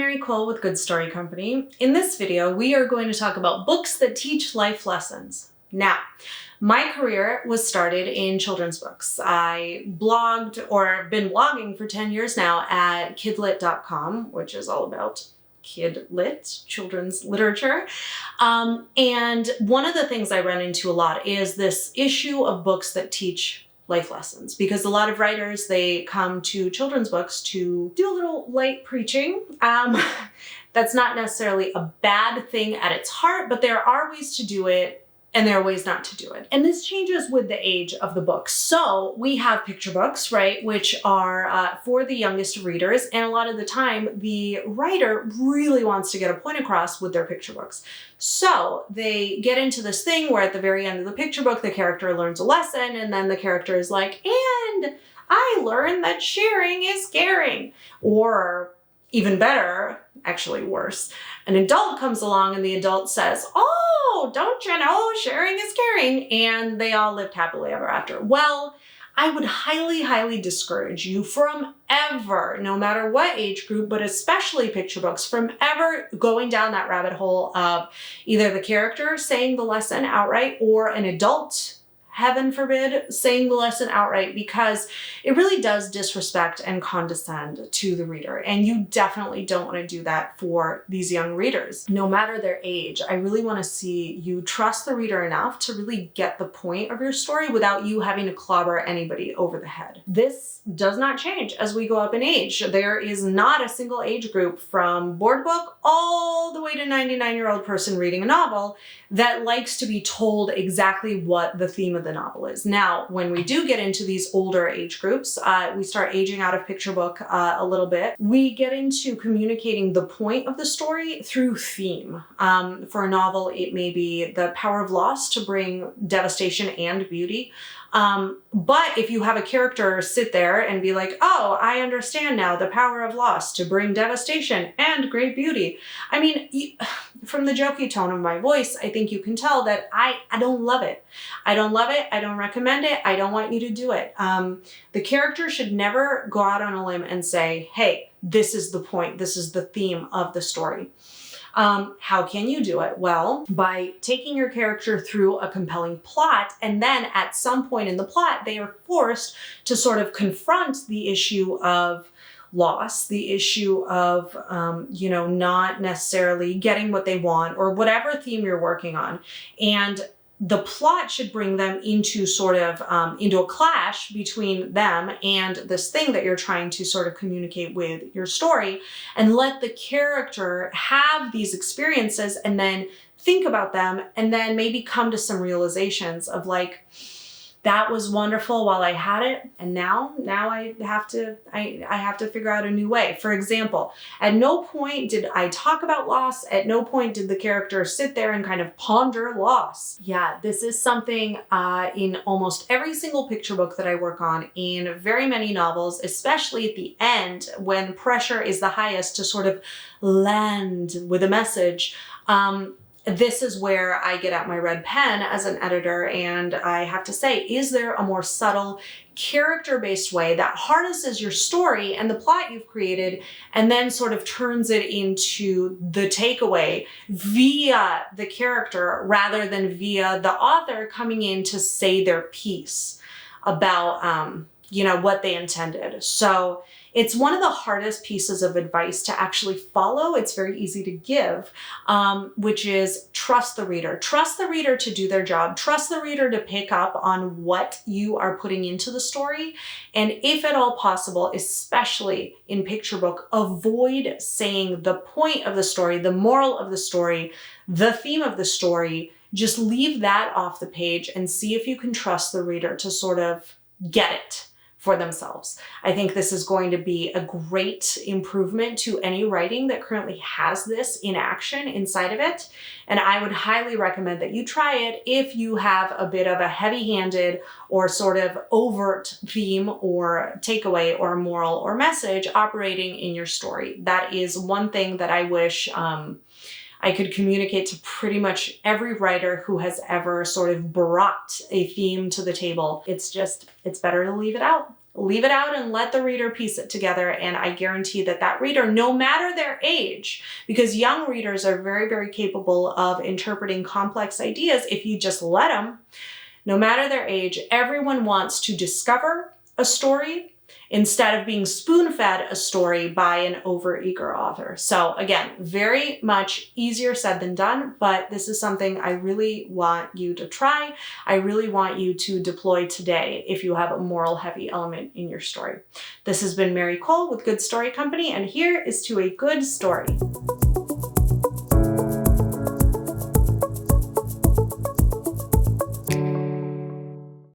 Mary Cole with Good Story Company. In this video, we are going to talk about books that teach life lessons. Now, my career was started in children's books. I blogged or been blogging for 10 years now at kidlit.com, which is all about kid lit, children's literature. And one of the things I run into a lot is this issue of books that teach life lessons, because a lot of writers, they come to children's books to do a little light preaching. That's not necessarily a bad thing at its heart, but there are ways to do it and there are ways not to do it. And this changes with the age of the book. So we have picture books, right, which are for the youngest readers. And a lot of the time, the writer really wants to get a point across with their picture books. So they get into this thing where at the very end of the picture book, the character learns a lesson, and then the character is like, and I learned that sharing is caring. Or even better, actually worse, an adult comes along and the adult says, oh, don't you know, sharing is caring, and they all lived happily ever after. Well, I would highly, highly discourage you from ever, no matter what age group, but especially picture books, from ever going down that rabbit hole of either the character saying the lesson outright or an adult, heaven forbid, saying the lesson outright, because it really does disrespect and condescend to the reader. And you definitely don't want to do that for these young readers, no matter their age. I really want to see you trust the reader enough to really get the point of your story without you having to clobber anybody over the head. This does not change as we go up in age. There is not a single age group from board book all the way to 99-year-old person reading a novel that likes to be told exactly what the theme of the novel is. Now, when we do get into these older age groups, we start aging out of picture book a little bit. We get into communicating the point of the story through theme. For a novel, it may be the power of loss to bring devastation and beauty. But if you have a character sit there and be like, oh, I understand now the power of loss to bring devastation and great beauty. I mean, from the jokey tone of my voice, I think you can tell that I don't love it. I don't love it. I don't recommend it. I don't want you to do it. The character should never go out on a limb and say, hey, this is the point. This is the theme of the story. How can you do it? Well, by taking your character through a compelling plot, and then at some point in the plot, they are forced to sort of confront the issue of loss, the issue of, not necessarily getting what they want or whatever theme you're working on. And the plot should bring them into sort of into a clash between them and this thing that you're trying to sort of communicate with your story, and let the character have these experiences and then think about them and then maybe come to some realizations of like, that was wonderful while I had it, and now I have to figure out a new way. For example, at no point did I talk about loss. At no point did the character sit there and kind of ponder loss. Yeah, this is something in almost every single picture book that I work on, in very many novels, especially at the end when pressure is the highest to sort of land with a message. This is where I get out my red pen as an editor, and I have to say, is there a more subtle, character-based way that harnesses your story and the plot you've created and then sort of turns it into the takeaway via the character rather than via the author coming in to say their piece about, what they intended? So it's one of the hardest pieces of advice to actually follow. It's very easy to give, which is trust the reader. Trust the reader to do their job. Trust the reader to pick up on what you are putting into the story. And if at all possible, especially in picture book, avoid saying the point of the story, the moral of the story, the theme of the story. Just leave that off the page and see if you can trust the reader to sort of get it for themselves. I think this is going to be a great improvement to any writing that currently has this in action inside of it. And I would highly recommend that you try it if you have a bit of a heavy-handed or sort of overt theme or takeaway or moral or message operating in your story. That is one thing that I wish I could communicate to pretty much every writer who has ever sort of brought a theme to the table. It's better to leave it out. Leave it out and let the reader piece it together, and I guarantee that that reader, no matter their age, because young readers are very, very capable of interpreting complex ideas if you just let them, no matter their age, everyone wants to discover a story instead of being spoon-fed a story by an overeager author. So again, very much easier said than done, but this is something I really want you to try. I really want you to deploy today if you have a moral heavy element in your story. This has been Mary Cole with Good Story Company, and here is to a good story.